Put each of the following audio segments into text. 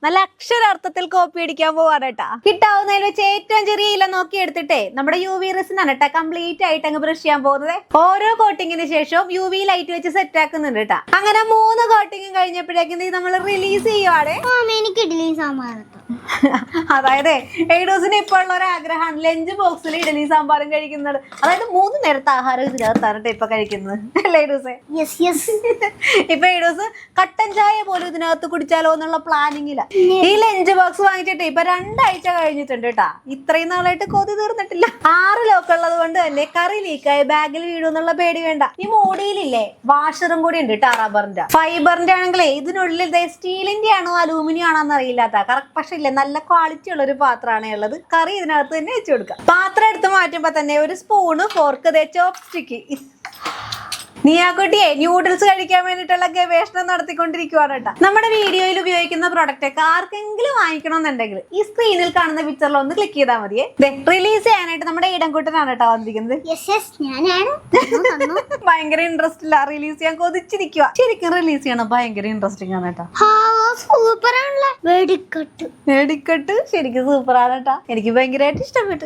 നല്ല അക്ഷരാർത്ഥത്തിൽ കോപ്പി അടിക്കാൻ പോവാണ് കേട്ടാ. കിട്ടാവുന്നതിൽ വെച്ച് ഏറ്റവും ചെറിയ ഇല നോക്കി എടുത്തിട്ടേ നമ്മുടെ യു വി റെസിനാണ് കേട്ടാ കംപ്ലീറ്റ് ആയിട്ട് അങ്ങ് ബ്രഷ് ചെയ്യാൻ പോകുന്നത്. ഓരോ കോട്ടിങ്ങിന് ശേഷവും യു വി ലൈറ്റ് വെച്ച് സെറ്റ് ആക്കുന്നുണ്ട് കേട്ടാ. അങ്ങനെ 3 കോട്ടിങ്ങും കഴിഞ്ഞപ്പോഴേക്കും നമ്മൾ റിലീസ് ചെയ്യുവാണ്. എനിക്ക് ഇഡ്ഡലി സാമ്പാർ. അതായത് എയ്ഡോസിന് ഇപ്പോൾ ഉള്ള ഒരു ആഗ്രഹമാണ് ലഞ്ച് ബോക്സിൽ ഇഡലി സാമ്പാറും കഴിക്കുന്നത്. അതായത് 3 നേരത്തെ ആഹാരം ഇതിനകത്താണ് ഇപ്പൊ കഴിക്കുന്നത് അല്ലേ എയ്ഡോസെ? ഇപ്പൊ എയ്ഡോസ് കട്ടൻ ചായ പോലും ഇതിനകത്ത് കുടിച്ചാലോ എന്നുള്ള പ്ലാനിങ്ങില. ഈ ലഞ്ച് ബോക്സ് വാങ്ങിച്ചിട്ട് ഇപ്പൊ 2 ആഴ്ച കഴിഞ്ഞിട്ടുണ്ട് കേട്ടാ. ഇത്രയും നാളായിട്ട് കൊതി തീർന്നിട്ടില്ല. 6 ലോക്ക് ഉള്ളത് കൊണ്ട് തന്നെ കറി ലീക്കായി ബാഗിൽ വീഴും എന്നുള്ള പേടി വേണ്ട. ഈ മോഡിയിലില്ലേ വാഷറും കൂടി ഉണ്ട് കേട്ടോ. റബ്ബറിന്റെ ഫൈബറിന്റെ ആണെങ്കിലേ ഇതിനുള്ളിൽ സ്റ്റീലിന്റെ ആണോ അലൂമിനിയം ആണോ എന്ന് അറിയില്ലാത്ത കറക്റ്റ്. പക്ഷെ ഇല്ല, നല്ല ക്വാളിറ്റി ഉള്ള ഒരു പാത്രമാണ് ഉള്ളത്. കറി ഇതിനകത്ത് തന്നെ വെച്ച് കൊടുക്കാം. പാത്രം എടുത്ത് മാറ്റുമ്പോ തന്നെ ഒരു സ്പൂണ്, ഫോർക്ക്, ചോപ്പ് സ്റ്റിക്ക്. നീയാക്കുട്ടിയെ ന്യൂഡിൽസ് കഴിക്കാൻ വേണ്ടിയിട്ടുള്ള ഗവേഷണം നടത്തിക്കൊണ്ടിരിക്കുവാണ് കേട്ടോ. നമ്മുടെ വീഡിയോയിൽ ഉപയോഗിക്കുന്ന പ്രൊഡക്റ്റ് ഒക്കെ ആർക്കെങ്കിലും വാങ്ങിക്കണമെന്നുണ്ടെങ്കിൽ ഈ സ്ക്രീനിൽ കാണുന്ന പിക്ചറിൽ ഒന്ന് ക്ലിക്ക് ചെയ്താൽ മതിയെ. റിലീസ് ചെയ്യാനായിട്ട് നമ്മുടെ ഇടംകുട്ടനാണ് കേട്ടോ വന്നിരിക്കുന്നത്. ഭയങ്കര ഇൻട്രസ്റ്റ് ഇല്ല, റിലീസ് ചെയ്യാൻ കൊതിച്ചിരിക്കുക. ശരിക്കും റിലീസ് ചെയ്യണം, ഭയങ്കര ഇൻട്രസ്റ്റിംഗ് ആണ് കേട്ടോ. വെടിക്കെട്ട് ശരിക്കും സൂപ്പറാണ് കേട്ടോ. എനിക്ക് ഭയങ്കരമായിട്ട് ഇഷ്ടപ്പെട്ടു.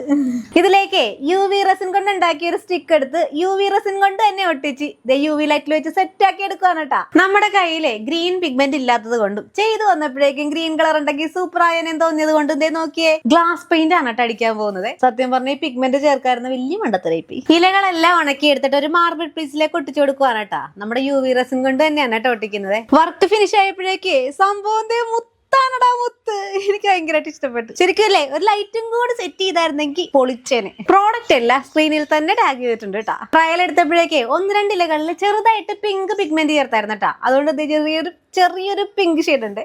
ഇതിലേക്ക് യു വി റെസിൻ കൊണ്ട് ഉണ്ടാക്കിയ ഒരു സ്റ്റിക്ക് എടുത്ത് യു വി റെസിൻ കൊണ്ട് തന്നെ ഒട്ടിച്ച് യു വി ലൈറ്റിൽ വെച്ച് സെറ്റ് ആക്കി എടുക്കുകയാണ് കേട്ടാ. നമ്മുടെ കയ്യിലെ ഗ്രീൻ പിഗ്മെന്റ് ഇല്ലാത്തത് കൊണ്ടും ചെയ്തു വന്നപ്പോഴേക്കും ഗ്രീൻ കളർ ഉണ്ടെങ്കിൽ സൂപ്പർ ആയെന്ന് തോന്നിയത് കൊണ്ടും ഇതേ നോക്കിയേ ഗ്ലാസ് പെയിന്റ് ആണ് കേട്ടോ അടിക്കാൻ പോകുന്നത്. സത്യം പറഞ്ഞ ഈ പിഗ്മെന്റ് ചേർക്കാറുന്ന വലിയ മണ്ടത്തരയിപ്പി. ഇലകളെല്ലാം ഉണക്കി എടുത്തിട്ട് ഒരു മാർബിൾ പീസിലേക്ക് ഒട്ടിച്ചു കൊടുക്കുവാണ് കേട്ടാ. നമ്മുടെ യു വി റെസിൻ കൊണ്ട് തന്നെയാണ് കേട്ടോ ഒട്ടിക്കുന്നത്. വർക്ക് ഫിനിഷ് ആയപ്പോഴേക്ക് സംഭവം മുത്ത്. എനിക്ക് ഭയങ്കരമായിട്ട് ഇഷ്ടപ്പെട്ടു. ശരിക്കും അല്ലേ, ഒരു ലൈറ്റും കൂടി സെറ്റ് ചെയ്തായിരുന്നെങ്കിൽ പൊളിച്ചേനെ. പ്രോഡക്റ്റ് എല്ലാം സ്ക്രീനിൽ തന്നെ ടാഗ് ചെയ്തിട്ടുണ്ട് കേട്ടോ. ട്രയൽ എടുത്തപ്പോഴേക്ക് 1-2 ഇലകളിൽ ചെറുതായിട്ട് പിങ്ക് പിഗ്മെന്റ് ചേർത്തായിരുന്നു കേട്ടോ. അതുകൊണ്ട് ചെറിയൊരു പിങ്ക് ഷെയ്ഡ് ഉണ്ട്.